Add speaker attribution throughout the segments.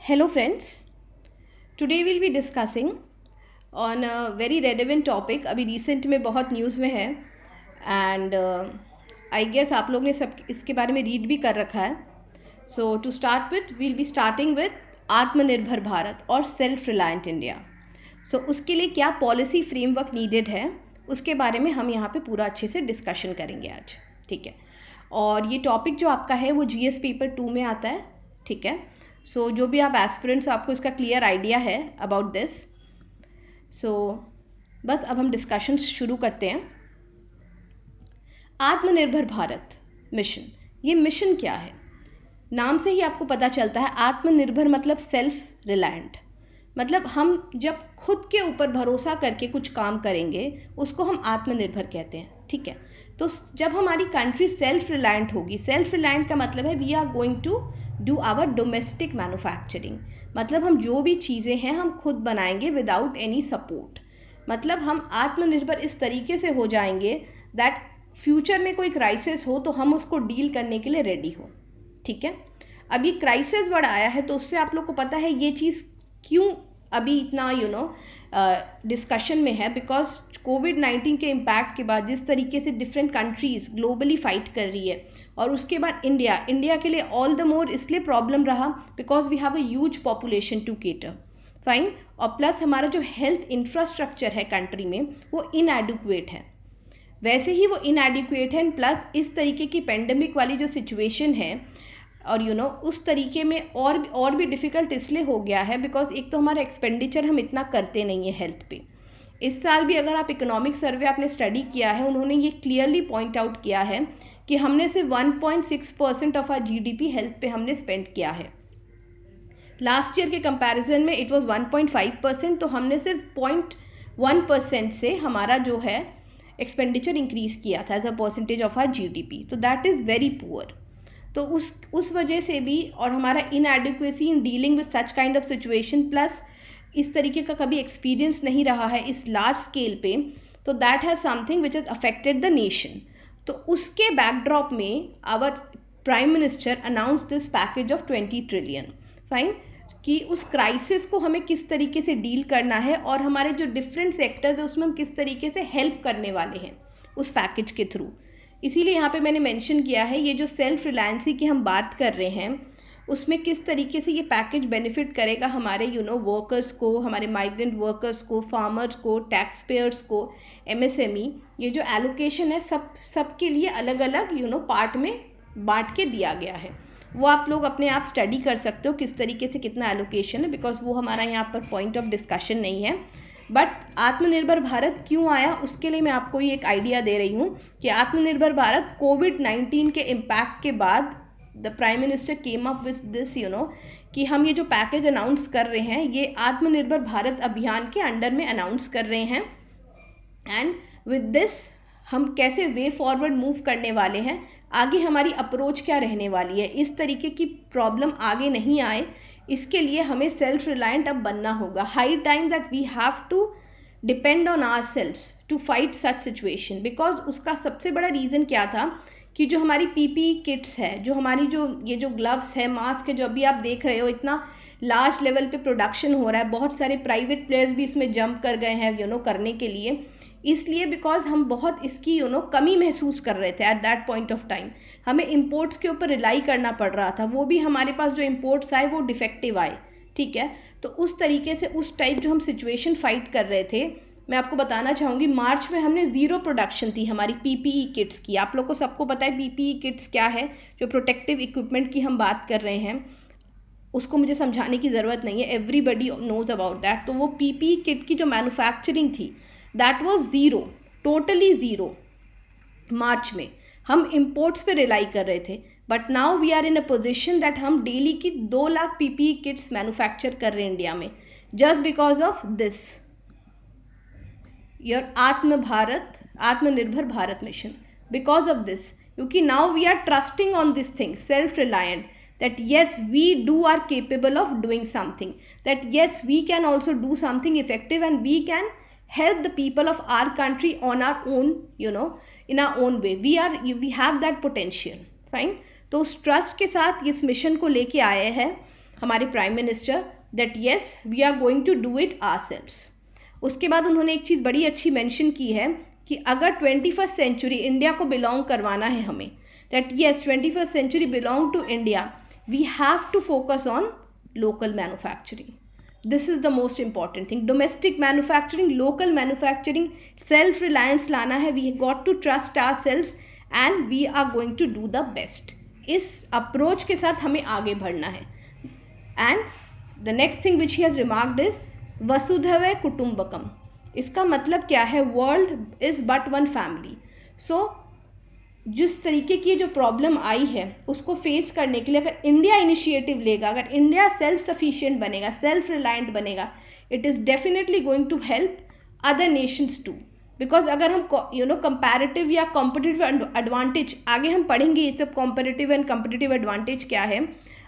Speaker 1: Hello friends, today we'll be discussing on a very relevant topic. अभी recent में बहुत news में है एंड आई गेस आप लोग ने सब इसके बारे में रीड भी कर रखा है. So to start with we'll be starting with Atmanirbhar Bharat और सेल्फ रिलायंट इंडिया. सो उसके लिए क्या पॉलिसी फ्रेमवर्क नीडेड है उसके बारे में हम यहाँ पे पूरा अच्छे से डिस्कशन करेंगे आज. ठीक है, और ये टॉपिक जो आपका है वो जीएस पेपर 2 में आता है. ठीक है, सो जो भी आप एस्पिरेंट्स आपको इसका क्लियर आइडिया है अबाउट दिस. सो बस अब हम डिस्कशन शुरू करते हैं. आत्मनिर्भर भारत मिशन, ये मिशन क्या है? नाम से ही आपको पता चलता है. आत्मनिर्भर मतलब सेल्फ रिलायंट, मतलब हम जब खुद के ऊपर भरोसा करके कुछ काम करेंगे उसको हम आत्मनिर्भर कहते हैं. ठीक है, तो जब हमारी कंट्री सेल्फ रिलायंट होगी, सेल्फ रिलायंट का मतलब है we are going to do our domestic manufacturing, मतलब हम जो भी चीज़ें हैं हम खुद बनाएंगे विदाउट एनी सपोर्ट. मतलब हम आत्मनिर्भर इस तरीके से हो जाएंगे दैट फ्यूचर में कोई क्राइसिस हो तो हम उसको डील करने के लिए रेडी हो. ठीक है, अब ये क्राइसिस वर्ड आया है तो उससे आप लोग को पता है ये चीज़ क्यों अभी इतना डिस्कशन में है. बिकॉज कोविड-19 के इम्पैक्ट के बाद जिस तरीके से डिफरेंट कंट्रीज़ ग्लोबली फाइट कर रही है, और उसके बाद इंडिया के लिए ऑल द मोर इसलिए प्रॉब्लम रहा because we have a huge population to cater. Fine, और प्लस हमारा जो हेल्थ इंफ्रास्ट्रक्चर है कंट्री में वो इनएडिक्वेट है. वैसे ही वो इनएडिक्वेट है, प्लस इस तरीके की पेंडेमिक वाली जो सिचुएशन है और उस तरीके में और भी डिफ़िकल्ट इसलिए हो गया है बिकॉज एक तो हमारा एक्सपेंडिचर हम इतना करते नहीं है हेल्थ पे. इस साल भी अगर आप इकोनॉमिक सर्वे आपने स्टडी किया है, उन्होंने ये क्लियरली पॉइंट आउट किया है कि हमने सिर्फ 1.6% ऑफ आर जीडीपी हेल्थ पे हमने स्पेंड किया है. लास्ट ईयर के कंपैरिजन में इट वाज 1.5%, तो हमने सिर्फ 0.1% से हमारा जो है एक्सपेंडिचर इंक्रीज़ किया था as a percentage of our GDP. तो दैट इज़ वेरी पुअर. तो उस वजह से भी, और हमारा inadequacy in dealing with such kind of situation, plus इस तरीके का कभी एक्सपीरियंस नहीं रहा है इस लार्ज स्केल पे, तो that has something which has affected the nation. तो उसके बैकड्रॉप में our prime minister announce this package of 20 trillion. Fine, कि उस क्राइसिस को हमें किस तरीके से डील करना है और हमारे जो डिफरेंट सेक्टर्स है उसमें हम किस तरीके से हेल्प करने वाले हैं उस पैकेज के थ्रू. इसीलिए यहाँ पे मैंने मेंशन किया है ये जो सेल्फ रिलायंसी की हम बात कर रहे हैं उसमें किस तरीके से ये पैकेज बेनिफिट करेगा हमारे वर्कर्स को, हमारे माइग्रेंट वर्कर्स को, फार्मर्स को, टैक्स पेयर्स को, एमएसएमई. ये जो एलोकेशन है सब के लिए अलग अलग पार्ट में बांट के दिया गया है. वो आप लोग अपने आप स्टडी कर सकते हो किस तरीके से कितना एलोकेशन है, बिकॉज वो हमारा यहाँ पर पॉइंट ऑफ डिस्कशन नहीं है. बट आत्मनिर्भर भारत क्यों आया उसके लिए मैं आपको ये एक आइडिया दे रही हूँ कि आत्मनिर्भर भारत कोविड-19 के इम्पैक्ट के बाद the prime minister came up with this कि हम ये जो पैकेज अनाउंस कर रहे हैं ये आत्मनिर्भर भारत अभियान के अंडर में अनाउंस कर रहे हैं. एंड विद दिस हम कैसे वे फॉरवर्ड मूव करने वाले हैं, आगे हमारी अप्रोच क्या रहने वाली है, इस तरीके की प्रॉब्लम आगे नहीं आए, इसके लिए हमें सेल्फ रिलायंट अब बनना होगा. High time that we have to depend on ourselves to fight such situation. Because उसका सबसे बड़ा रीज़न क्या था कि जो हमारी पीपीई किट्स है, जो हमारी ये जो ग्लव्स है, मास्क है, जो अभी आप देख रहे हो इतना लार्ज लेवल पे प्रोडक्शन हो रहा है, बहुत सारे प्राइवेट प्लेयर्स भी इसमें जंप कर गए हैं करने के लिए. इसलिए बिकॉज हम बहुत इसकी कमी महसूस कर रहे थे at that point of time. हमें इम्पोर्ट्स के ऊपर रिलाई करना पड़ रहा था, वो भी हमारे पास जो इम्पोर्ट्स आए वो डिफेक्टिव आए. ठीक है, तो उस तरीके से उस टाइप जो हम सिचुएशन फाइट कर रहे थे, मैं आपको बताना चाहूँगी मार्च में हमने ज़ीरो प्रोडक्शन थी हमारी पीपीई किट्स की. आप लोग को सबको पता है पीपीई किट्स क्या है, जो प्रोटेक्टिव इक्विपमेंट की हम बात कर रहे हैं उसको मुझे समझाने की ज़रूरत नहीं है, एवरीबडी नोज अबाउट दैट. तो वो पीपीई किट की जो मैन्युफैक्चरिंग थी that was zero, totally zero. March में हम इम्पोर्ट्स पे रिलाई कर रहे थे, but now we are in a position that हम डेली की 2 लाख पीपीई किट्स मैन्युफैक्चर कर रहे हैं इंडिया में, just because of this your Atmanirbhar Bharat mission. Because of this, क्योंकि now we are trusting on this thing self reliant, that yes we are capable of doing something, that yes we can also do something effective and we can help the people of our country on our own, in our own way. we have that potential. Fine, तो उस trust के साथ इस mission को लेके आए हैं हमारे prime minister that yes we are going to do it ourselves. उसके बाद उन्होंने एक चीज़ बड़ी अच्छी मेंशन की है कि अगर 21st सेंचुरी इंडिया को बिलोंग करवाना है हमें, that yes 21st century belong to India, we have to focus on local manufacturing. This is the most important thing. Domestic manufacturing, local manufacturing, self reliance लाना है। We got to trust ourselves and we are going to do the best. इस approach के साथ हमें आगे बढ़ना है। And the next thing which he has remarked is वसुधैव कुटुंबकम। इसका मतलब क्या है? World is but one family. So जिस तरीके की जो प्रॉब्लम आई है उसको फेस करने के लिए अगर इंडिया इनिशिएटिव लेगा, अगर इंडिया सेल्फ सफिशिएंट बनेगा, सेल्फ रिलायंट बनेगा, it is definitely going to help other nations too. Because अगर हम कंपैरेटिव या कॉम्पिटिटिव एडवांटेज आगे हम पढ़ेंगे, ये सब कॉम्पिटिटिव एंड कॉम्पिटिटिव एडवांटेज क्या है,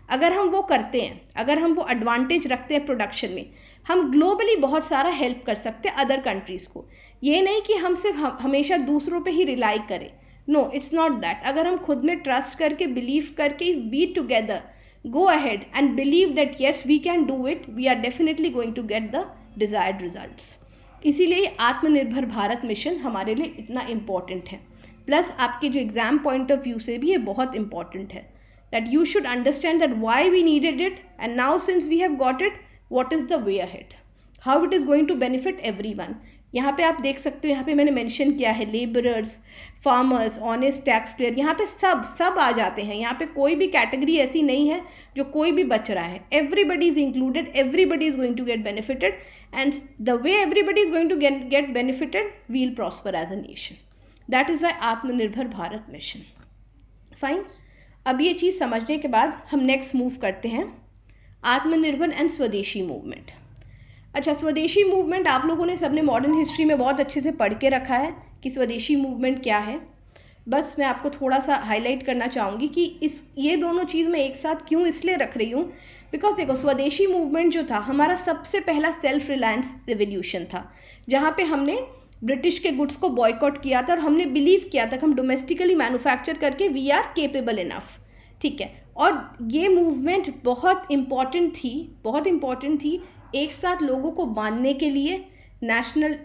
Speaker 1: अगर हम वो करते हैं, अगर हम वो एडवांटेज रखते हैं प्रोडक्शन में, हम ग्लोबली बहुत सारा हेल्प कर सकते हैं अदर कंट्रीज़ को। ये नहीं कि हम सिर्फ हमेशा दूसरों पे ही रिलाई करें, नो इट्स नॉट दैट। अगर हम खुद में ट्रस्ट करके, बिलीव करके, we together go ahead and believe that yes we can do it, we are definitely going to get the desired results. इसीलिए आत्मनिर्भर भारत मिशन हमारे लिए इतना इम्पॉर्टेंट है। प्लस आपके जो एग्ज़ाम पॉइंट ऑफ व्यू से भी ये बहुत इम्पॉर्टेंट है, that you should understand that why we needed it, and now since we have got it, what is the way ahead, how it is going to benefit everyone। यहाँ पे आप देख सकते हो, यहाँ पे मैंने मेंशन किया है labourers, farmers, honest tax payer, यहाँ पे सब आ जाते हैं। यहाँ पे कोई भी कैटेगरी ऐसी नहीं है जो कोई भी बच रहा है। Everybody is included, everybody is going to get benefited, and the way everybody is going to get benefited we will prosper as a nation. That is why Atmanirbhar Bharat mission. Fine, अब ये चीज़ समझने के बाद हम नेक्स्ट मूव करते हैं आत्मनिर्भर and स्वदेशी मूवमेंट। अच्छा, स्वदेशी मूवमेंट आप लोगों ने सबने मॉडर्न हिस्ट्री में बहुत अच्छे से पढ़ के रखा है कि स्वदेशी मूवमेंट क्या है। बस मैं आपको थोड़ा सा हाईलाइट करना चाहूँगी कि ये दोनों चीज़ मैं एक साथ क्यों इसलिए रख रही हूँ, बिकॉज देखो स्वदेशी मूवमेंट जो था हमारा सबसे पहला सेल्फ रिलायंस रिवोल्यूशन था, जहाँ पे हमने ब्रिटिश के गुड्स को बॉयकॉट किया था और हमने बिलीव किया था कि हम डोमेस्टिकली मैन्युफैक्चर करके वी आर केपेबल इनफ। ठीक है, और ये मूवमेंट बहुत इम्पॉर्टेंट थी एक साथ लोगों को बांधने के लिए। नेशनल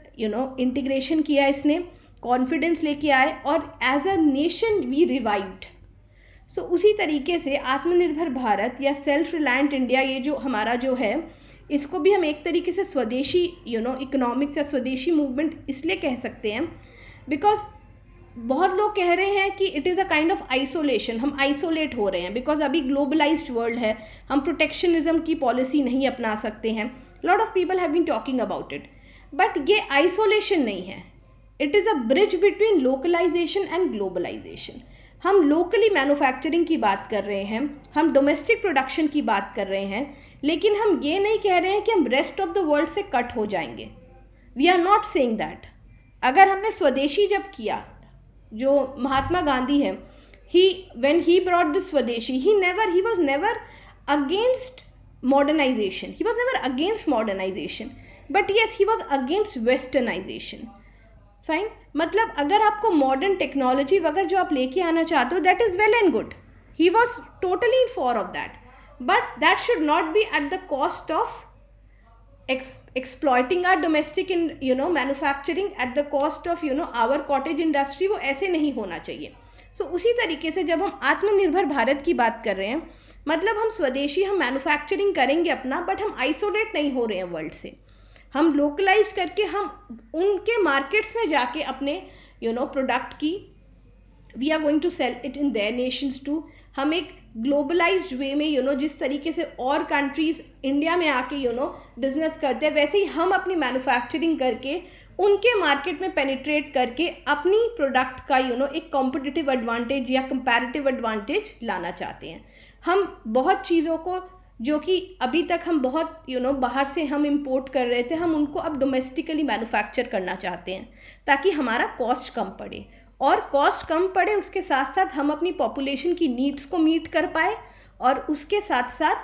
Speaker 1: इंटीग्रेशन किया इसने, कॉन्फिडेंस लेके आए और as a nation we revived. So उसी तरीके से आत्मनिर्भर भारत या सेल्फ रिलायंट इंडिया, ये जो हमारा जो है, इसको भी हम एक तरीके से स्वदेशी इकोनॉमिक्स या स्वदेशी मूवमेंट इसलिए कह सकते हैं बिकॉज बहुत लोग कह रहे हैं कि it is a kind of isolation, हम आइसोलेट हो रहे हैं बिकॉज अभी ग्लोबलाइज्ड वर्ल्ड है, हम प्रोटेक्शनिज्म की पॉलिसी नहीं अपना सकते हैं। Lot of people have been talking about it, but ये आइसोलेशन नहीं है, it is a bridge between localisation and globalisation. हम लोकली मैन्युफैक्चरिंग की बात कर रहे हैं, हम डोमेस्टिक प्रोडक्शन की बात कर रहे हैं, लेकिन हम ये नहीं कह रहे हैं कि हम रेस्ट ऑफ द वर्ल्ड से कट हो जाएंगे। We are not saying that. अगर हमने स्वदेशी जब किया, जो महात्मा गांधी है, when he brought this स्वदेशी, he was never against modernization, he was never against modernization, but yes he was against westernization। Fine, मतलब अगर आपको मॉडर्न टेक्नोलॉजी वगैरह जो आप लेके आना चाहते हो, that is well and good, he was totally in for of that, but that should not be at the cost of exploiting our domestic manufacturing at the cost of our cottage industry। वो ऐसे नहीं होना चाहिए। सो उसी तरीके से जब हम आत्मनिर्भर भारत की बात कर रहे हैं, मतलब हम स्वदेशी, हम मैन्युफैक्चरिंग करेंगे अपना, बट हम आइसोलेट नहीं हो रहे हैं वर्ल्ड से। हम लोकलाइज करके हम उनके मार्केट्स में जाके अपने प्रोडक्ट की we are going to sell it in their nations too. हम एक ग्लोबलाइज्ड वे में जिस तरीके से और कंट्रीज़ इंडिया में आके बिजनेस करते हैं, वैसे ही हम अपनी मैन्युफैक्चरिंग करके उनके मार्केट में पेनिट्रेट करके अपनी प्रोडक्ट का एक कॉम्पिटिटिव एडवांटेज या कंपैरेटिव एडवांटेज लाना चाहते हैं। हम बहुत चीज़ों को जो कि अभी तक हम बहुत बाहर से हम इंपोर्ट कर रहे थे, हम उनको अब डोमेस्टिकली मैन्युफैक्चर करना चाहते हैं ताकि हमारा कॉस्ट कम पड़े, और कॉस्ट कम पड़े उसके साथ साथ हम अपनी पॉपुलेशन की नीड्स को मीट कर पाए, और उसके साथ साथ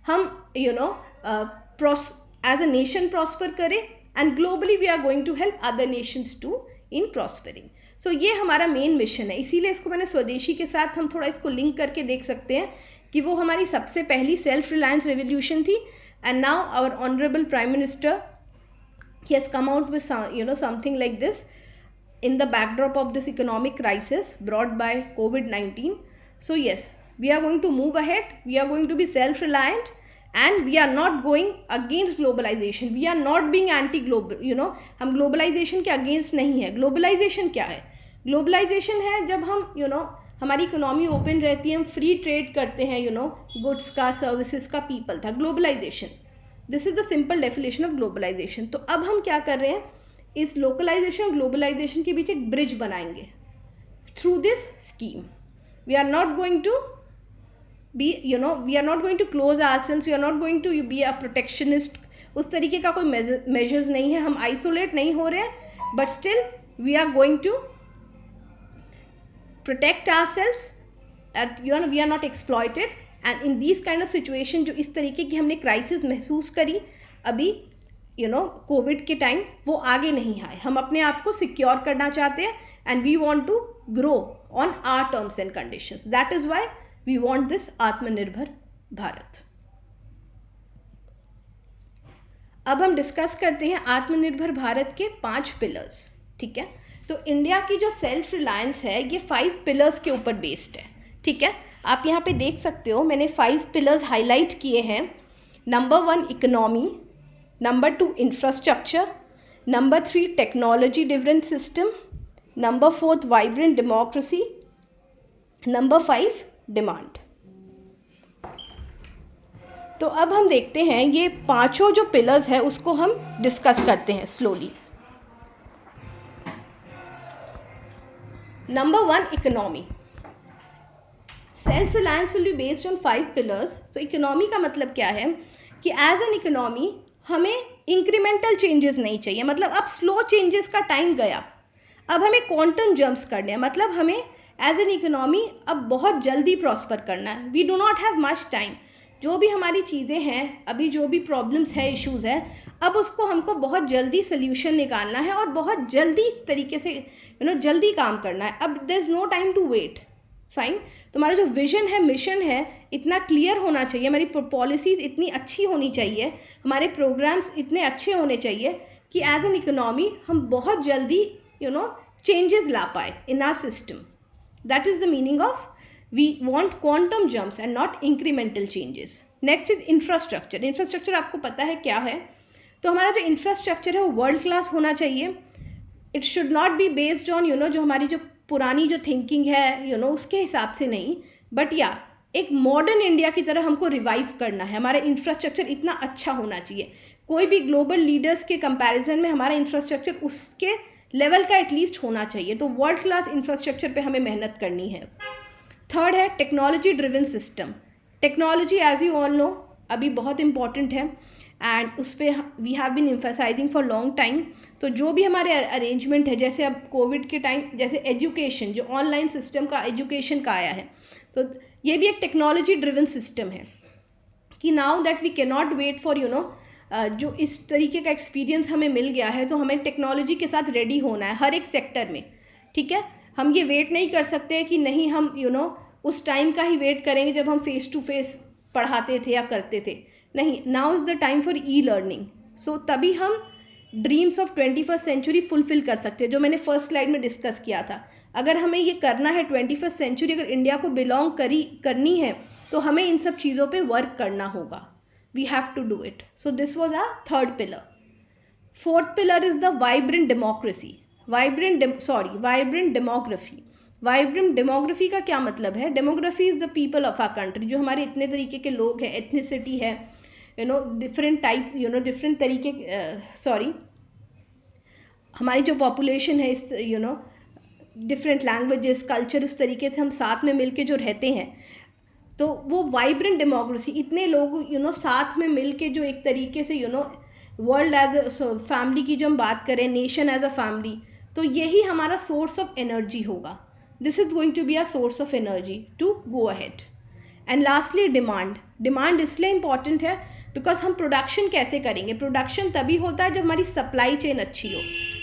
Speaker 1: हम एज अ नेशन प्रॉस्पर करें, and globally we are going to help other nations to in prospering. So ये हमारा मेन मिशन है, इसीलिए इसको मैंने स्वदेशी के साथ हम थोड़ा इसको लिंक करके देख सकते हैं कि वो हमारी सबसे पहली सेल्फ रिलायंस रेवोल्यूशन थी. And now our honourable prime minister, he has come out with something like this in the backdrop of this economic crisis brought by COVID-19. So yes, we are going to move ahead, we are going to be self-reliant, and we are not going against globalization. We are not being anti-global, हम globalization के against नहीं है. globalization क्या है? globalization है जब हम हमारी इकोनॉमी ओपन रहती है, हम फ्री ट्रेड करते हैं, गुड्स का, सर्विसेज का, पीपल था. Globalisation, this is the simple definition of globalisation. तो अब हम क्या कर रहे हैं, इस लोकलाइजेशन और ग्लोबलाइजेशन के बीच एक ब्रिज बनाएंगे through this scheme. We are not going to be we are not going to close ourselves, we are not going to be a protectionist. उस तरीके का कोई मेजर्स नहीं है, हम आइसोलेट नहीं हो रहे हैं, but still we are going to protect ourselves, we are not exploited. and in these kind of situation, जो इस तरीके की हमने क्राइसिस महसूस करी अभी कोविड के टाइम, वो आगे नहीं आए. हम अपने आप को सिक्योर करना चाहते हैं, and we want to grow on our terms and conditions. That is why we want this Atmanirbhar Bharat. अब हम डिस्कस करते हैं आत्मनिर्भर भारत के 5 पिलर्स. ठीक है, तो इंडिया की जो सेल्फ रिलायंस है ये 5 पिलर्स के ऊपर बेस्ड है. ठीक है, आप यहाँ पे देख सकते हो, मैंने 5 पिलर्स हाईलाइट किए हैं. Number 1 economy, number 2 infrastructure, number 3 technology driven system, number 4 vibrant democracy, number 5 demand. तो अब हम देखते हैं ये पांचों जो पिलर्स है उसको हम डिस्कस करते हैं slowly. Number 1 economy. Self reliance will be based on 5 pillars. So economy का मतलब क्या है कि as an economy हमें incremental changes नहीं चाहिए. मतलब अब slow changes का टाइम गया, अब हमें quantum jumps करने हैं. मतलब हमें as an economy अब बहुत जल्दी prosper करना है. We do not have much time. जो भी हमारी चीज़ें हैं, अभी जो भी प्रॉब्लम्स है, इश्यूज़ है, अब उसको हमको बहुत जल्दी सोल्यूशन निकालना है और बहुत जल्दी तरीके से जल्दी काम करना है. अब there is no time to wait. Fine. तो हमारा जो विजन है, मिशन है, इतना क्लियर होना चाहिए, हमारी पॉलिसीज़ इतनी अच्छी होनी चाहिए, हमारे प्रोग्राम्स इतने अच्छे होने चाहिए कि एज एन इकोनॉमी हम बहुत जल्दी चेंजेस ला पाए in our system. That is the meaning of we want quantum jumps and not incremental changes. Next is infrastructure. Infrastructure आपको पता है क्या है. तो हमारा जो इंफ्रास्ट्रक्चर है वो वर्ल्ड क्लास होना चाहिए. It should not be based on जो हमारी जो पुरानी जो थिंकिंग है उसके हिसाब से नहीं, बट या एक मॉडर्न इंडिया की तरह हमको रिवाइव करना है. हमारा इंफ्रास्ट्रक्चर इतना अच्छा होना चाहिए, कोई भी ग्लोबल लीडर्स के कंपैरिजन में हमारा इंफ्रास्ट्रक्चर उसके लेवल का एटलीस्ट होना चाहिए. तो वर्ल्ड क्लास इंफ्रास्ट्रक्चर पे हमें मेहनत करनी है. थर्ड है technology driven system. Technology as you all know अभी बहुत इंपॉर्टेंट है, एंड उस पर we have been emphasising for long time. तो जो भी हमारे अरेंजमेंट है, जैसे अब कोविड के टाइम जैसे एजुकेशन, जो ऑनलाइन सिस्टम का एजुकेशन का आया है, तो ये भी एक टेक्नोलॉजी ड्रिवन सिस्टम है कि now that we can not wait for जो इस तरीके का एक्सपीरियंस हमें मिल गया है, तो हमें टेक्नोलॉजी के साथ रेडी होना है हर एक सेक्टर में. ठीक है, हम ये वेट नहीं कर सकते कि नहीं हम उस टाइम का ही वेट करेंगे जब हम फेस टू फेस पढ़ाते थे या करते थे. नहीं, now is the time for e learning. So तभी हम dreams of 21st century fulfil कर सकते हैं, जो मैंने फर्स्ट स्लाइड में डिस्कस किया था. अगर हमें ये करना है 21st सेंचुरी, अगर इंडिया को बिलोंग करनी है, तो हमें इन सब चीज़ों पे वर्क करना होगा. We have to do it. So this was our third pillar. Fourth pillar is the vibrant democracy. Vibrant demography. Vibrant demography का क्या मतलब है? Demography is the people of our country. जो हमारे इतने तरीके के लोग हैं, एथनिसिटी है, डिफरेंट टाइप, डिफरेंट तरीके, हमारी जो पॉपुलेशन है, इस डिफरेंट लैंग्वेजेस, कल्चर, उस तरीके से हम साथ में मिल के जो रहते हैं, तो वो वाइब्रेंट डेमोक्रेसी, इतने लोग साथ में मिल के जो एक तरीके से वर्ल्ड एज अ फैमिली की जो हम बात करें, नेशन एज अ फैमिली, तो यही हमारा सोर्स ऑफ एनर्जी होगा. This is going to be our source of energy to go ahead. And lastly demand. Demand इसलिए इम्पॉर्टेंट है बिकॉज हम प्रोडक्शन कैसे करेंगे? प्रोडक्शन तभी होता है जब हमारी सप्लाई चेन अच्छी हो.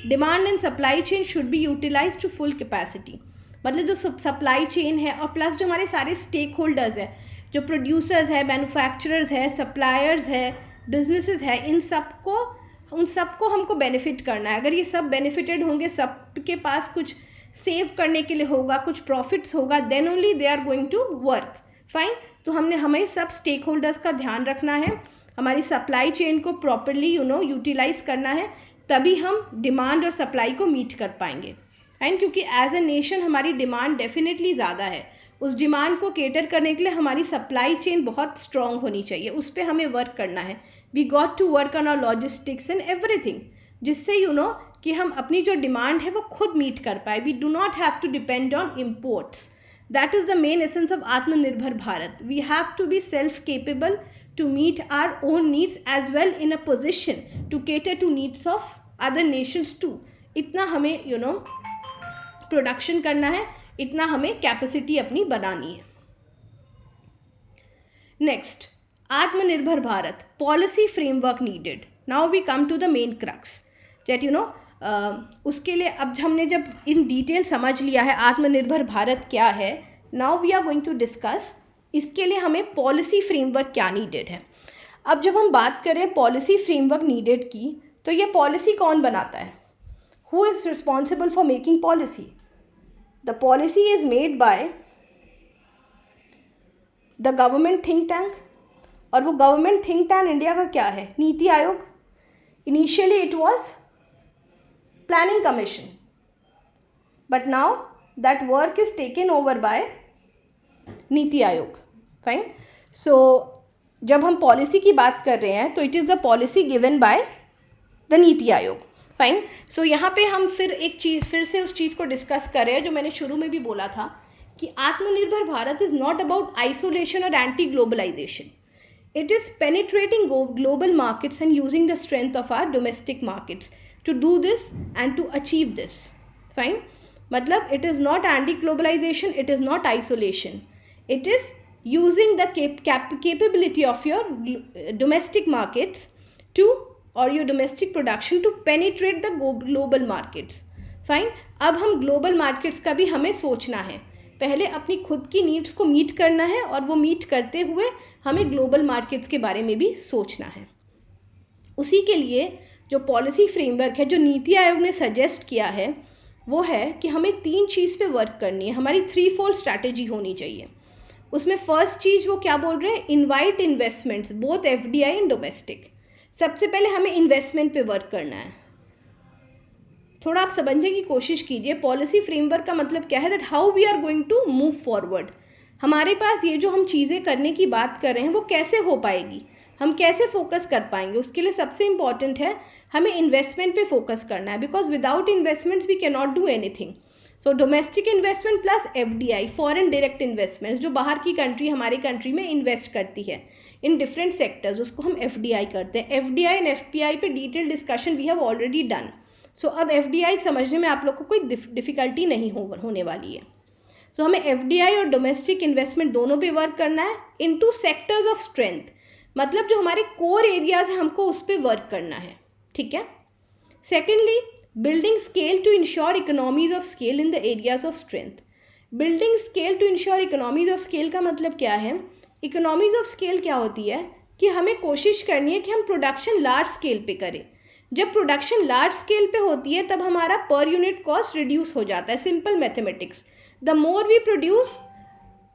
Speaker 1: Demand and supply chain should be utilise to full capacity. मतलब जो सप्लाई चेन है और प्लस जो हमारे सारे स्टेक होल्डर्स हैं, जो प्रोड्यूसर्स है, मैन्युफैक्चरर्स है, सप्लायर्स है, बिजनेसेस है, उन सबको हमको बेनिफिट करना है। अगर ये सब बेनिफिटेड होंगे, सबके पास कुछ सेव करने के लिए होगा, कुछ प्रॉफिट्स होगा, then only they are going to work. Fine. तो हमें सब स्टेक होल्डर्स का ध्यान रखना है, हमारी सप्लाई चेन को प्रॉपरली यूटिलाइज करना है, तभी हम डिमांड और सप्लाई को मीट कर पाएंगे। फाइन। क्योंकि एज ए नेशन हमारी डिमांड डेफिनेटली ज़्यादा है, उस डिमांड को केटर करने के लिए हमारी सप्लाई चेन बहुत स्ट्रॉन्ग होनी चाहिए, उस पर हमें वर्क करना है। We got to work on our logistics and everything, जिससे कि हम अपनी जो डिमांड है वो खुद मीट कर पाए। We do not have to depend on imports. That is the main essence of Atmanirbhar Bharat. We have to be self capable to meet our own needs as well in a position to cater to needs of other nations too. इतना हमें production करना है, इतना हमें capacity अपनी बनानी है। Next, Atmanirbhar Bharat policy framework needed. Now we come to the main crux that उसके लिए अब हमने जब इन डिटेल समझ लिया है आत्मनिर्भर भारत क्या है, now we are going to discuss इसके लिए हमें पॉलिसी फ्रेमवर्क क्या नीडेड है। अब जब हम बात करें पॉलिसी फ्रेमवर्क नीडेड की, तो ये पॉलिसी कौन बनाता है? Who is responsible for making policy? The policy is made by the government think tank, और वो गवर्नमेंट थिंक टैंक इंडिया का क्या है? NITI Aayog. Initially it was planning commission, but now that work is taken over by NITI Aayog. Fine. सो जब हम policy की बात कर रहे हैं तो it is the policy given by the NITI Aayog. Fine. सो यहाँ पे हम फिर से उस चीज़ को डिस्कस कर रहे हैं जो मैंने शुरू में भी बोला था कि Atmanirbhar Bharat is not about isolation और anti globalisation. It is penetrating global markets and using the strength of our domestic markets to do this and to achieve this. Fine. मतलब it is not anti-globalization, it is not isolation. It is using the capability of your domestic markets to, or your domestic production to penetrate the global markets. Fine. अब हम global markets का भी हमें सोचना है. पहले अपनी खुद की नीड्स को मीट करना है और वो मीट करते हुए हमें ग्लोबल मार्केट्स के बारे में भी सोचना है. उसी के लिए जो पॉलिसी फ्रेमवर्क है जो नीति आयोग ने सजेस्ट किया है वो है कि हमें 3 चीज़ पे वर्क करनी है. हमारी 3-fold स्ट्रैटेजी होनी चाहिए. उसमें फर्स्ट चीज़ वो क्या बोल रहे हैं, invite investments both FDI and domestic. सबसे पहले हमें इन्वेस्टमेंट पे वर्क करना है. थोड़ा आप समझने की कोशिश कीजिए पॉलिसी फ्रेमवर्क का मतलब क्या है, that how we are going to move forward. हमारे पास ये जो हम चीज़ें करने की बात कर रहे हैं वो कैसे हो पाएगी, हम कैसे फोकस कर पाएंगे. उसके लिए सबसे इम्पॉर्टेंट है हमें इन्वेस्टमेंट पे फोकस करना है, because without investments we can not do anything. So domestic investment plus FDI, foreign direct investments, जो बाहर की कंट्री हमारी कंट्री में इन्वेस्ट करती है इन डिफरेंट सेक्टर्स, उसको हम एफडीआई करते हैं. एफडीआई एंड एफपीआई पे detail discussion we have already done. So अब एफडीआई समझने में आप लोग को कोई डिफ़िकल्टी नहीं होने वाली है. सो हमें एफडीआई और डोमेस्टिक इन्वेस्टमेंट दोनों पे वर्क करना है इनटू सेक्टर्स ऑफ स्ट्रेंथ. मतलब जो हमारे कोर एरियाज हैं हमको उस पर वर्क करना है. ठीक है. Secondly, building scale to ensure economies of scale in the areas of strength. Building scale to ensure economies of scale का मतलब क्या है, इकोनॉमीज ऑफ स्केल क्या होती है कि हमें कोशिश करनी है कि हम प्रोडक्शन लार्ज स्केल पे करें. जब प्रोडक्शन लार्ज स्केल पे होती है तब हमारा पर यूनिट कॉस्ट रिड्यूस हो जाता है. Simple mathematics, the more we produce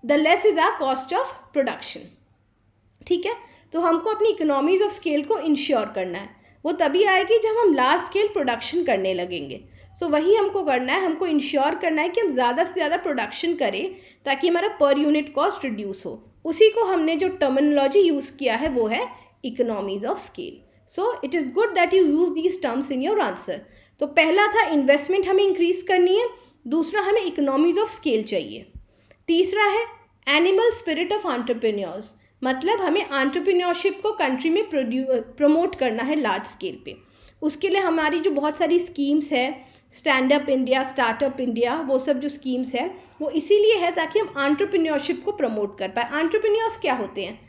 Speaker 1: the less is our cost of production. ठीक है. तो हमको अपनी इकोनॉमीज ऑफ स्केल को इंश्योर करना है. वो तभी आएगी जब हम लार्ज स्केल प्रोडक्शन करने लगेंगे. सो वही हमको करना है, हमको इंश्योर करना है कि हम ज़्यादा से ज़्यादा प्रोडक्शन करें ताकि हमारा पर यूनिट कॉस्ट रिड्यूस हो. उसी को हमने जो टर्मिनोलॉजी यूज़ किया है वो है economies of scale. So it is good that you use these terms in your answer. तो पहला था इन्वेस्टमेंट हमें इंक्रीज करनी है, दूसरा हमें इकोनॉमीज ऑफ स्केल चाहिए, तीसरा है एनिमल स्पिरिट ऑफ एंटरप्रेन्योर्स. मतलब हमें एंटरप्रेन्योरशिप को कंट्री में प्रमोट करना है लार्ज स्केल पे. उसके लिए हमारी जो बहुत सारी स्कीम्स है, stand up India, startup India, वो सब जो स्कीम्स है वो इसीलिए है ताकि हम एंटरप्रेन्योरशिप को प्रमोट कर पाए. एंटरप्रेन्योर्स क्या होते हैं,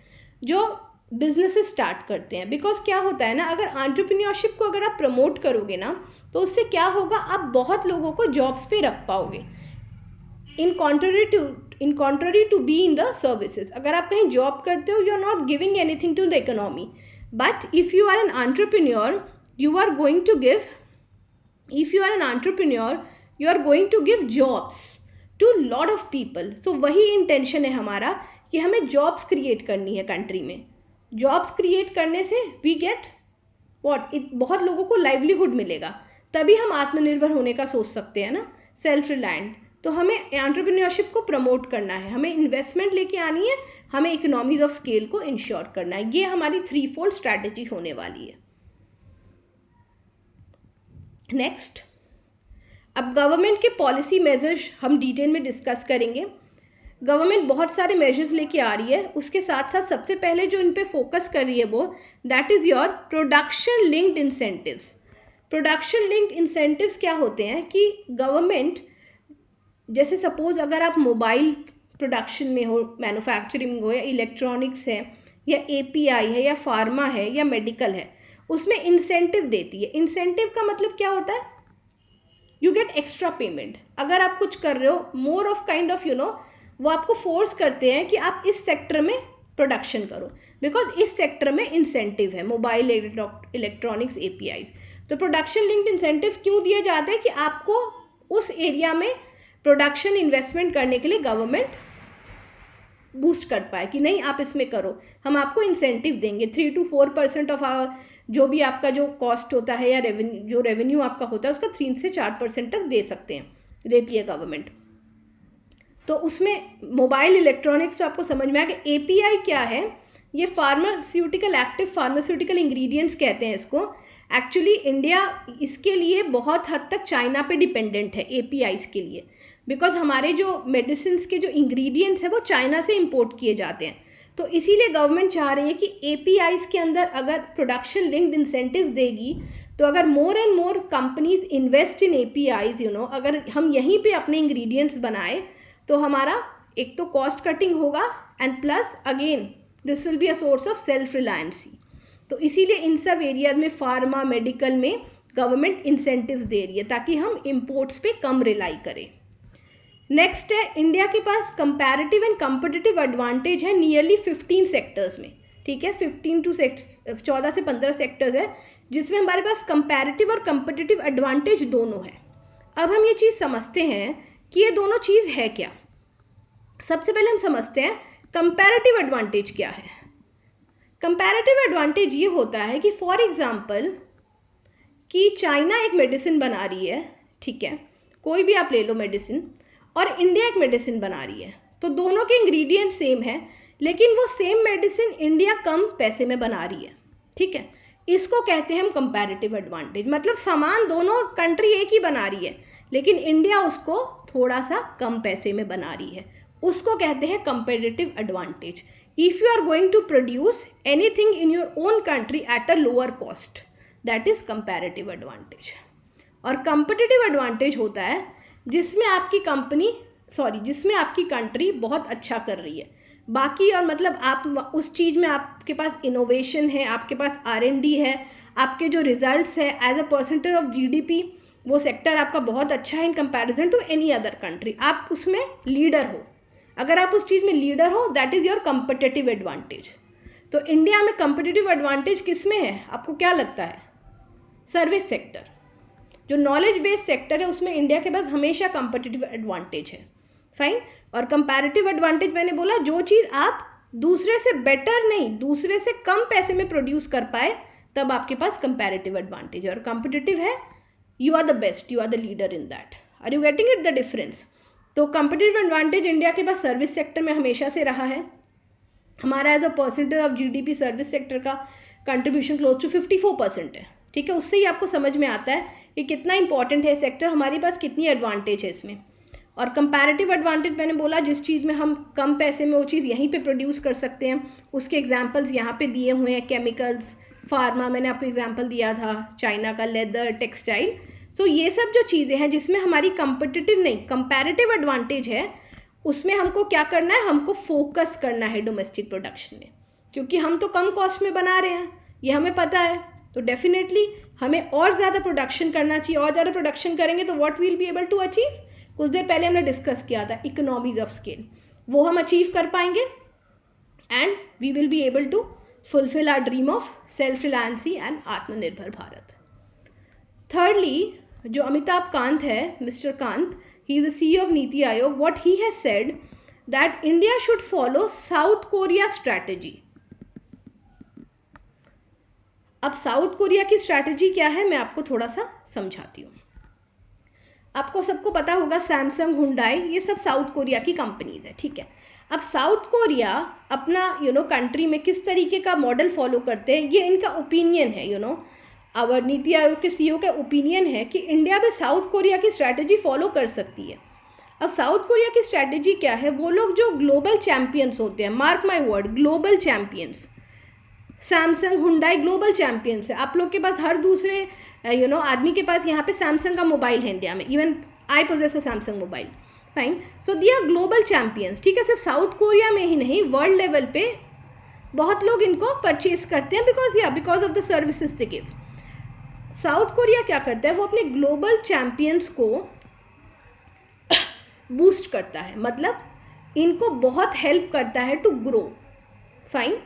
Speaker 1: जो बिजनेसेस स्टार्ट करते हैं. बिकॉज क्या होता है ना, अगर एंटरप्रेन्योरशिप को अगर आप प्रमोट करोगे ना तो उससे क्या होगा, आप बहुत लोगों को जॉब्स पे रख पाओगे. In contrary in contrary to be in the services. अगर आप कहीं जॉब करते हो, you are not giving anything to the economy, but if you are an entrepreneur you are going to give, if you are an entrepreneur you are going to give jobs to lot of people. So वही intention है हमारा कि हमें jobs create करनी है country में। Jobs create करने से वी गेट व्हाट, बहुत लोगों को लाइवलीहुड मिलेगा, तभी हम आत्मनिर्भर होने का सोच सकते हैं ना, सेल्फ रिलायंट। तो हमें एंटरप्रेन्योरशिप को प्रमोट करना है, हमें इन्वेस्टमेंट लेके आनी है, हमें इकोनॉमीज ऑफ स्केल को इंश्योर करना है। ये हमारी 3-fold स्ट्रैटेजी होने वाली है। नेक्स्ट, अब गवर्नमेंट के पॉलिसी मेजर्स हम डिटेल में डिस्कस करेंगे। गवर्नमेंट बहुत सारे मेजर्स लेके आ रही है, उसके साथ साथ सबसे पहले जो इन पे फोकस कर रही है वो that is your production linked incentives. Production linked incentives क्या होते हैं कि गवर्नमेंट, जैसे सपोज अगर आप मोबाइल प्रोडक्शन में हो, मैन्युफैक्चरिंग हो, या इलेक्ट्रॉनिक्स है, या API है, या फार्मा है, या मेडिकल है, उसमें इंसेंटिव देती है। इंसेंटिव का मतलब क्या होता है, यू गेट एक्स्ट्रा पेमेंट। अगर आप कुछ कर रहे हो, मोर ऑफ काइंड ऑफ वो आपको फोर्स करते हैं कि आप इस सेक्टर में प्रोडक्शन करो, बिकॉज इस सेक्टर में इंसेंटिव है, मोबाइल, इलेक्ट्रॉनिक्स, APIs। तो प्रोडक्शन लिंक्ड इंसेंटिव्स क्यों दिए जाते हैं कि आपको उस एरिया में प्रोडक्शन इन्वेस्टमेंट करने के लिए गवर्नमेंट बूस्ट कर पाए कि नहीं आप इसमें करो, हम आपको इंसेंटिव देंगे 3 to 4% ऑफ जो भी आपका जो कॉस्ट होता है या जो रेवेन्यू आपका होता है उसका 3 से 4% तक दे सकते हैं, देती है गवर्नमेंट। तो उसमें मोबाइल इलेक्ट्रॉनिक्स तो आपको समझ में आ गया। API क्या है, ये फार्मास्यूटिकल, एक्टिव फार्मास्यूटिकल इंग्रेडिएंट्स कहते हैं इसको। एक्चुअली इंडिया इसके लिए बहुत हद तक चाइना पे डिपेंडेंट है APIs के लिए, बिकॉज हमारे जो मेडिसिन के जो इंग्रेडिएंट्स है वो चाइना से इंपोर्ट किए जाते हैं। तो इसीलिए गवर्नमेंट चाह रही है कि APIs के अंदर अगर प्रोडक्शन लिंक्ड इंसेंटिव्स देगी, तो अगर more and more companies invest in APIs, अगर हम यहीं पे अपने इंग्रेडिएंट्स बनाए तो हमारा एक तो कॉस्ट कटिंग होगा, and plus again this will be a source of self reliancy. तो इसीलिए इन सब एरियाज में, फार्मा, मेडिकल में गवर्नमेंट इंसेंटिव्स दे रही है ताकि हम इम्पोर्ट्स पे कम रिलाई करें। नेक्स्ट है, इंडिया के पास कंपैरेटिव एंड कम्पिटिटिव एडवांटेज है नियरली 15 सेक्टर्स में। ठीक है, 14 से 15 सेक्टर्स है जिसमें हमारे पास कंपैरेटिव और कम्पिटिटिव एडवांटेज दोनों है। अब हम ये चीज़ समझते हैं कि ये दोनों चीज़ है क्या। सबसे पहले हम समझते हैं कंपैरेटिव एडवांटेज क्या है। कंपैरेटिव एडवांटेज ये होता है कि फॉर एग्जांपल कि चाइना एक मेडिसिन बना रही है, ठीक है, कोई भी आप ले लो मेडिसिन, और इंडिया एक मेडिसिन बना रही है, तो दोनों के इंग्रेडिएंट सेम है, लेकिन वो सेम मेडिसिन इंडिया कम पैसे में बना रही है। ठीक है, इसको कहते हैं हम कंपैरेटिव एडवांटेज। मतलब सामान दोनों कंट्री एक ही बना रही है, लेकिन इंडिया उसको थोड़ा सा कम पैसे में बना रही है, उसको कहते हैं comparative advantage. If you are going to produce anything in your own country at a lower cost, that is comparative advantage. और कम्पिटिटिव एडवांटेज होता है जिसमें आपकी जिसमें आपकी कंट्री बहुत अच्छा कर रही है बाकी, और मतलब आप उस चीज़ में आपके पास इनोवेशन है, आपके पास R&D है, आपके जो रिजल्ट्स है as a percentage of GDP, वो सेक्टर आपका बहुत अच्छा है in comparison to any other country, आप उसमें लीडर हो। अगर आप उस चीज़ में लीडर हो, that is your competitive advantage. तो इंडिया में कम्पिटिटिव एडवांटेज किस में है, आपको क्या लगता है? सर्विस सेक्टर, जो नॉलेज बेस्ड सेक्टर है, उसमें इंडिया के पास हमेशा कम्पिटिटिव एडवांटेज है। फाइन। और कंपैरेटिव एडवांटेज मैंने बोला जो चीज़ आप दूसरे से बेटर नहीं, दूसरे से कम पैसे में प्रोड्यूस कर पाए, तब आपके पास कंपैरेटिव एडवांटेज है। और कॉम्पिटिटिव है, you are the best, you are the leader in that. Are you getting it the difference? तो कंपटिटिव एडवांटेज इंडिया के पास सर्विस सेक्टर में हमेशा से रहा है। हमारा as a percentage of GDP service sector का कंट्रीब्यूशन क्लोज टू 54% है। ठीक है, उससे ही आपको समझ में आता है कि कितना इंपॉर्टेंट है सेक्टर, हमारे पास कितनी एडवांटेज है इसमें। और कंपैरेटिव एडवांटेज मैंने बोला जिस चीज़ में हम कम पैसे में वो चीज़ यहीं पे प्रोड्यूस कर सकते हैं, उसके एग्जांपल्स यहाँ पे दिए हुए हैं। केमिकल्स, फार्मा, मैंने आपको एग्जांपल दिया था, चाइना का लेदर, टेक्सटाइल। सो ये सब जो चीज़ें हैं जिसमें हमारी कंपटिटिव नहीं, कंपैरेटिव एडवांटेज है, उसमें हमको क्या करना है, हमको फोकस करना है डोमेस्टिक प्रोडक्शन में, क्योंकि हम तो कम कॉस्ट में बना रहे हैं, ये हमें पता है। तो डेफिनेटली हमें और ज़्यादा प्रोडक्शन करना चाहिए, और ज़्यादा प्रोडक्शन करेंगे तो what will be able to achieve, कुछ देर पहले हमने डिस्कस किया था, इकोनॉमीज ऑफ स्केल। वो हम अचीव कर पाएंगे and we will be able to fulfil our dream of self reliancy and Atmanirbhar Bharat. Thirdly, जो अमिताभ कांत है, Mister Kant, he is the CEO of NITI Aayog. What he has said that India should follow South Korea strategy. अब south Korea की strategy क्या है मैं आपको थोड़ा सा समझाती हूँ. आपको सबको पता होगा सैमसंग, हुंडई, ये सब साउथ कोरिया की कंपनीज है, ठीक है. अब साउथ कोरिया अपना कंट्री में किस तरीके का मॉडल फॉलो करते हैं, ये इनका ओपिनियन है. और नीति आयोग के सीईओ का ओपिनियन है कि इंडिया भी साउथ कोरिया की स्ट्रैटेजी फॉलो कर सकती है. अब साउथ कोरिया की स्ट्रैटेजी क्या है, वो लोग जो ग्लोबल चैम्पियंस होते हैं, mark my word, global champions, Samsung, Hyundai global champions है. आप लोग के पास हर दूसरे आदमी के पास यहाँ पे सैमसंग का मोबाइल है इंडिया में. Even I possess a Samsung mobile. Fine. So they are global champions, ठीक है. सिर्फ साउथ कोरिया में ही नहीं, वर्ल्ड लेवल पे बहुत लोग इनको परचेज करते हैं because of the services they give. South Korea क्या करता है, वो अपने ग्लोबल चैम्पियंस को बूस्ट करता है, मतलब इनको बहुत हेल्प करता है टू ग्रो. फाइन.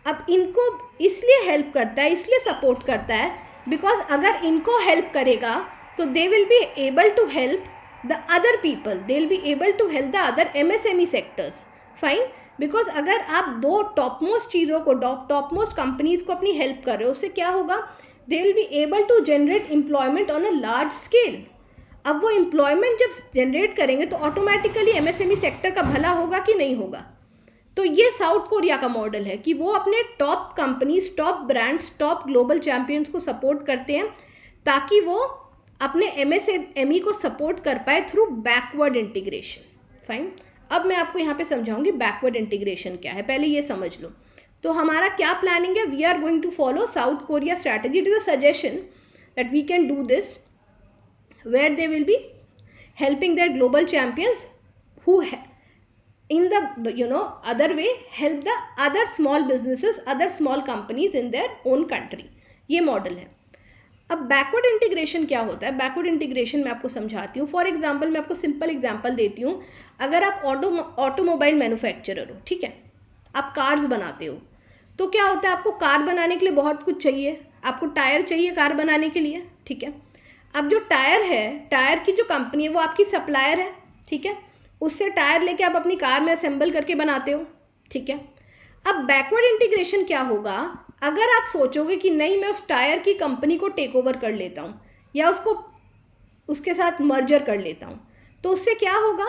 Speaker 1: अब इनको इसलिए हेल्प करता है, इसलिए सपोर्ट करता है बिकॉज अगर इनको हेल्प करेगा तो they will be able to help the other people, they will be able to help the other MSME sectors. Fine. Because अगर आप दो टॉप मोस्ट चीज़ों को, टॉप मोस्ट कंपनीज को अपनी हेल्प कर रहे हो, उससे क्या होगा, they will be able to generate employment on a large scale. अब वो एम्प्लॉयमेंट जब जनरेट करेंगे तो ऑटोमेटिकली MSME सेक्टर का भला होगा कि नहीं होगा. तो ये साउथ कोरिया का मॉडल है कि वो अपने top companies, top brands, top global champions को सपोर्ट करते हैं ताकि वो अपने MSME को सपोर्ट कर पाए थ्रू बैकवर्ड इंटीग्रेशन. फाइन. अब मैं आपको यहाँ पे समझाऊंगी बैकवर्ड इंटीग्रेशन क्या है, पहले ये समझ लो. तो हमारा क्या प्लानिंग है, we are going to follow South Korea strategy. It is a suggestion that we can do this where they will be helping their global champions who in the other way help the other small businesses, other small companies in their own country. ये model है. अब backward integration क्या होता है, backward integration मैं आपको समझाती हूँ. फॉर एग्जांपल मैं आपको सिंपल एग्जांपल देती हूँ. अगर आप ऑटोमोबाइल मैन्युफैक्चरर हो, ठीक है, आप कार्स बनाते हो, तो क्या होता है, आपको कार बनाने के लिए बहुत कुछ चाहिए. आपको टायर चाहिए कार बनाने के लिए, ठीक है. अब जो टायर है, टायर की जो कंपनी है वो आपकी सप्लायर है, ठीक है. उससे टायर लेके आप अपनी कार में असेंबल करके बनाते हो, ठीक है. अब बैकवर्ड इंटीग्रेशन क्या होगा, अगर आप सोचोगे कि नहीं मैं उस टायर की कंपनी को टेक ओवर कर लेता हूँ या उसके साथ मर्जर कर लेता हूँ, तो उससे क्या होगा,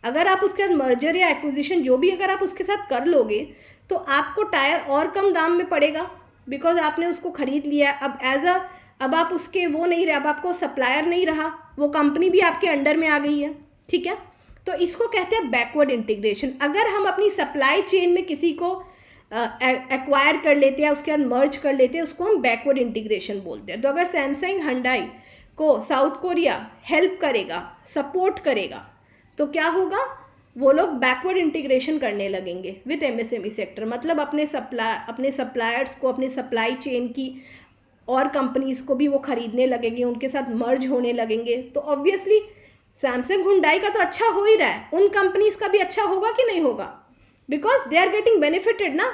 Speaker 1: अगर आप उसके साथ मर्जर या एक्विजिशन जो भी अगर आप उसके साथ कर लोगे तो आपको टायर और कम दाम में पड़ेगा बिकॉज आपने उसको ख़रीद लिया. अब आप उसके वो नहीं रहे, अब आपको सप्लायर नहीं रहा, वो कंपनी भी आपके अंडर में आ गई है, ठीक है. तो इसको कहते हैं बैकवर्ड इंटीग्रेशन. अगर हम अपनी सप्लाई चेन में किसी को एक्वायर कर लेते हैं, उसके बाद मर्ज कर लेते हैं, उसको हम बैकवर्ड इंटीग्रेशन बोलते हैं. तो अगर सैमसंग, हुंडई को साउथ कोरिया हेल्प करेगा, सपोर्ट करेगा, तो क्या होगा, वो लोग बैकवर्ड इंटीग्रेशन करने लगेंगे विथ MSME सेक्टर. मतलब अपने सप्लायर्स को, अपने सप्लाई चेन की और कंपनीज को भी वो खरीदने लगेंगे, उनके साथ मर्ज होने लगेंगे. तो ऑब्वियसली सैमसंग, हुंडई का तो अच्छा हो ही रहा है, उन कंपनीज का भी अच्छा होगा कि नहीं होगा, because they are getting benefited ना.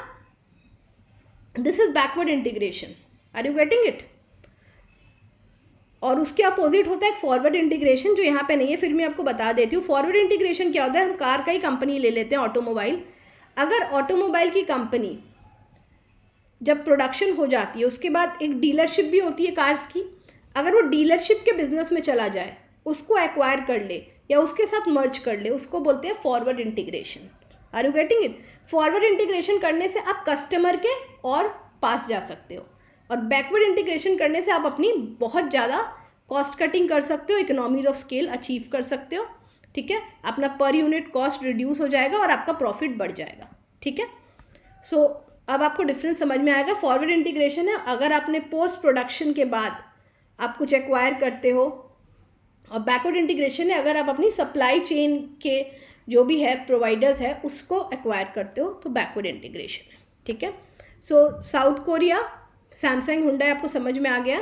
Speaker 1: This is backward integration. Are you getting it. और उसके अपोजिट होता है एक फॉरवर्ड इंटीग्रेशन, जो यहाँ पे नहीं है, फिर मैं आपको बता देती हूँ. फॉरवर्ड इंटीग्रेशन क्या होता है, हम कार का ही कंपनी ले लेते हैं, ऑटोमोबाइल. अगर ऑटोमोबाइल की कंपनी जब प्रोडक्शन हो जाती है, उसके बाद एक डीलरशिप भी होती है कार्स की, अगर वो डीलरशिप के बिजनेस में चला जाए, उसको एक्वायर कर ले या उसके साथ मर्ज कर ले, उसको बोलते हैं forward integration. Are you getting it. Forward integration करने से आप कस्टमर के और पास जा सकते हो, और बैकवर्ड इंटीग्रेशन करने से आप अपनी बहुत ज़्यादा कॉस्ट कटिंग कर सकते हो, इकोनॉमीज ऑफ स्केल अचीव कर सकते हो, ठीक है. अपना पर यूनिट कॉस्ट रिड्यूस हो जाएगा और आपका प्रॉफिट बढ़ जाएगा, ठीक है. सो अब आपको डिफरेंस समझ में आएगा. फॉरवर्ड इंटीग्रेशन है अगर आपने पोस्ट प्रोडक्शन के बाद आप कुछ एक्वायर करते हो, और बैकवर्ड इंटीग्रेशन है अगर आप अपनी सप्लाई चेन के जो भी है प्रोवाइडर्स है उसको एक्वायर करते हो, तो बैकवर्ड इंटीग्रेशन है, ठीक है. So South Korea, Samsung, Hyundai आपको समझ में आ गया.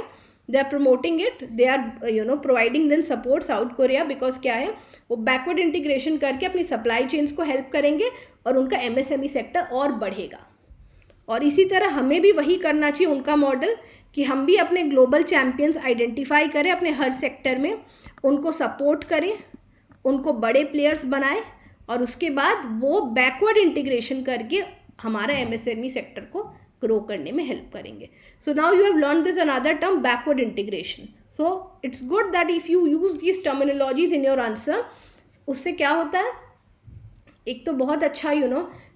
Speaker 1: They are promoting it, they are providing then support South Korea, because क्या है वो बैकवर्ड इंटीग्रेशन करके अपनी सप्लाई चेन्स को हेल्प करेंगे और उनका MSME सेक्टर और बढ़ेगा। और इसी तरह हमें भी वही करना चाहिए उनका मॉडल, कि हम भी अपने ग्लोबल चैम्पियंस आइडेंटिफाई करें अपने हर सेक्टर में, उनको सपोर्ट करें, उनको बड़े प्लेयर्स बनाएं और उसके बाद वो बैकवर्ड इंटीग्रेशन करके हमारा MSME सेक्टर को ग्रो करने में हेल्प करेंगे। So now you have learn this another term, backward integration. So it's good that if you use this terminologies in your answer. उससे क्या होता है, एक तो बहुत अच्छा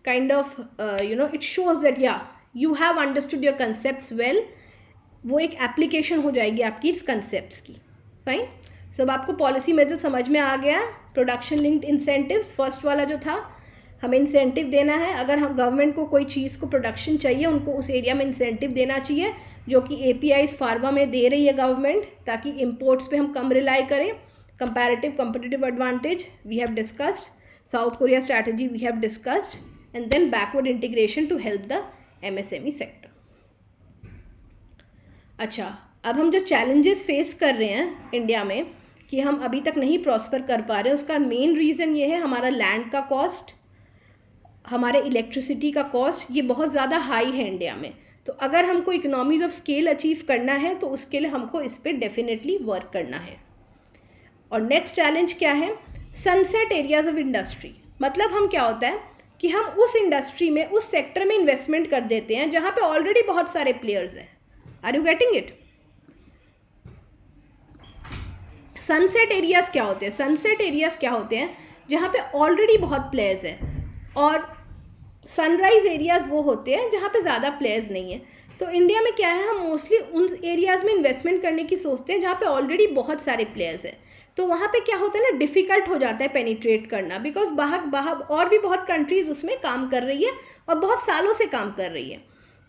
Speaker 1: kind of it shows that या you have understood your concepts well, वो एक एप्लीकेशन हो जाएगी आपकी इस कंसेप्ट्स की। फाइन। सो अब आपको पॉलिसी मेजर समझ में आ गया। प्रोडक्शन लिंक्ड इंसेंटिव्स, फर्स्ट वाला जो था, हमें इंसेंटिव देना है। अगर हम गवर्नमेंट को कोई चीज़ को प्रोडक्शन चाहिए, उनको उस एरिया में इंसेंटिव देना चाहिए, जो कि APIs फार्मा में दे रही है गवर्नमेंट, ताकि इम्पोर्ट्स पे हम कम रिलाई करें। Comparative competitive advantage we have discussed, South Korea strategy we have discussed, and then backward integration to help the MSME sector. अच्छा, अब हम जो चैलेंजेस फेस कर रहे हैं इंडिया में कि हम अभी तक नहीं प्रॉस्पर कर पा रहे, उसका मेन रीज़न ये है हमारा लैंड का कॉस्ट, हमारे इलेक्ट्रिसिटी का कॉस्ट, ये बहुत ज़्यादा हाई है इंडिया में। तो अगर हमको इकोनॉमीज़ ऑफ स्केल अचीव करना है तो उसके लिए हमको इस पर डेफिनेटली वर्क करना है। और नेक्स्ट चैलेंज क्या है, सनसेट एरियाज ऑफ इंडस्ट्री। मतलब हम क्या होता है कि हम उस इंडस्ट्री में, उस सेक्टर में इन्वेस्टमेंट कर देते हैं जहाँ पे ऑलरेडी बहुत सारे प्लेयर्स हैं। Are you getting it? Sunset areas क्या होते हैं? सनसेट एरियाज़ क्या होते हैं जहाँ पे ऑलरेडी बहुत प्लेयर्स हैं, और सनराइज एरियाज़ वो होते हैं जहाँ पे ज़्यादा प्लेयर्स नहीं हैं। तो इंडिया में क्या है, हम मोस्टली उन एरियाज़ में इन्वेस्टमेंट करने की सोचते हैं जहाँ पे ऑलरेडी बहुत सारे प्लेयर्स हैं। तो वहाँ पे क्या होता है ना, डिफ़िकल्ट हो जाता है पेनिट्रेट करना, बिकॉज बाहर और भी बहुत कंट्रीज़ उसमें काम कर रही है और बहुत सालों से काम कर रही है।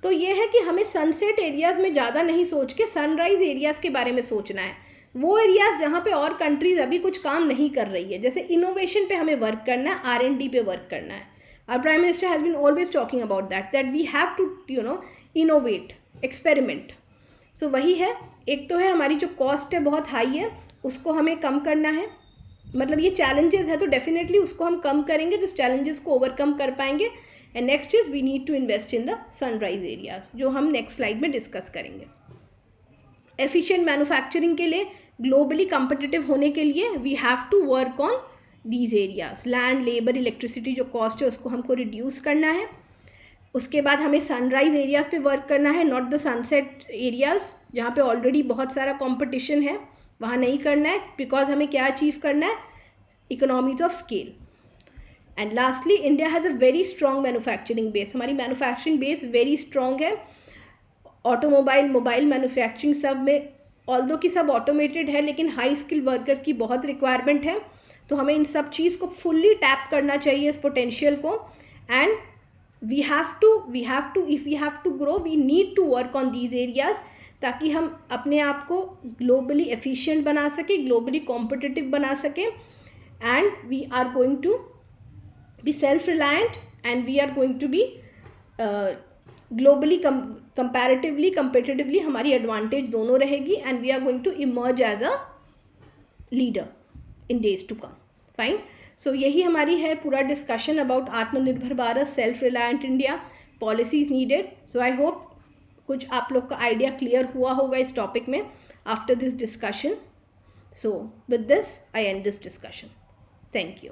Speaker 1: तो ये है कि हमें सनसेट एरियाज़ में ज़्यादा नहीं सोच के सनराइज एरियाज़ के बारे में सोचना है। वो एरियाज़ जहाँ पे और कंट्रीज़ अभी कुछ काम नहीं कर रही है, जैसे इनोवेशन पे हमें वर्क करना है, R&D पे वर्क करना है। Our Prime Minister has been always talking about that we have to innovate, experiment. So वही है, एक तो है हमारी जो कॉस्ट है बहुत हाई है, उसको हमें कम करना है। मतलब ये चैलेंजेस है तो डेफिनेटली उसको हम कम करेंगे, जिस चैलेंजेस को ओवरकम कर पाएंगे। And next is we need to invest in the sunrise areas, जो हम नेक्स्ट स्लाइड में डिस्कस करेंगे। एफिशिएंट मैन्युफैक्चरिंग के लिए, ग्लोबली कम्पिटिटिव होने के लिए we have to work on these areas. Land, labour, electricity जो कॉस्ट है उसको हमको रिड्यूस करना है। उसके बाद हमें सनराइज एरियाज़ पे वर्क करना है, नॉट द सनसेट एरियाज़ जहाँ पे ऑलरेडी बहुत सारा कंपटीशन है, वहाँ नहीं करना है। बिकॉज हमें क्या अचीव करना है, economies of scale. And lastly, India has a very strong manufacturing base. हमारी मैन्युफैक्चरिंग बेस वेरी स्ट्रॉन्ग है। ऑटोमोबाइल, मोबाइल मैन्युफैक्चरिंग सब में, ऑल्दो कि सब ऑटोमेटेड है, लेकिन हाई स्किल वर्कर्स की बहुत रिक्वायरमेंट है। तो हमें इन सब चीज़ को फुल्ली टैप करना चाहिए, इस पोटेंशियल को। And we have to if we have to grow, we need to work on these areas, ताकि हम अपने आप को ग्लोबली एफिशिएंट बना सकें, ग्लोबली कॉम्पिटिटिव बना सकें। And we are going to be self reliant, and we are going to be globally comparatively competitively हमारी एडवांटेज दोनों रहेगी। And we are going to emerge as a leader in days to come. Fine. So यही हमारी है पूरा discussion about आत्मनिर्भर Bharat, self reliant India, policies needed. So I hope कुछ आप लोग का आइडिया क्लियर हुआ होगा इस टॉपिक में after this discussion. So with this I and this discussion. Thank you.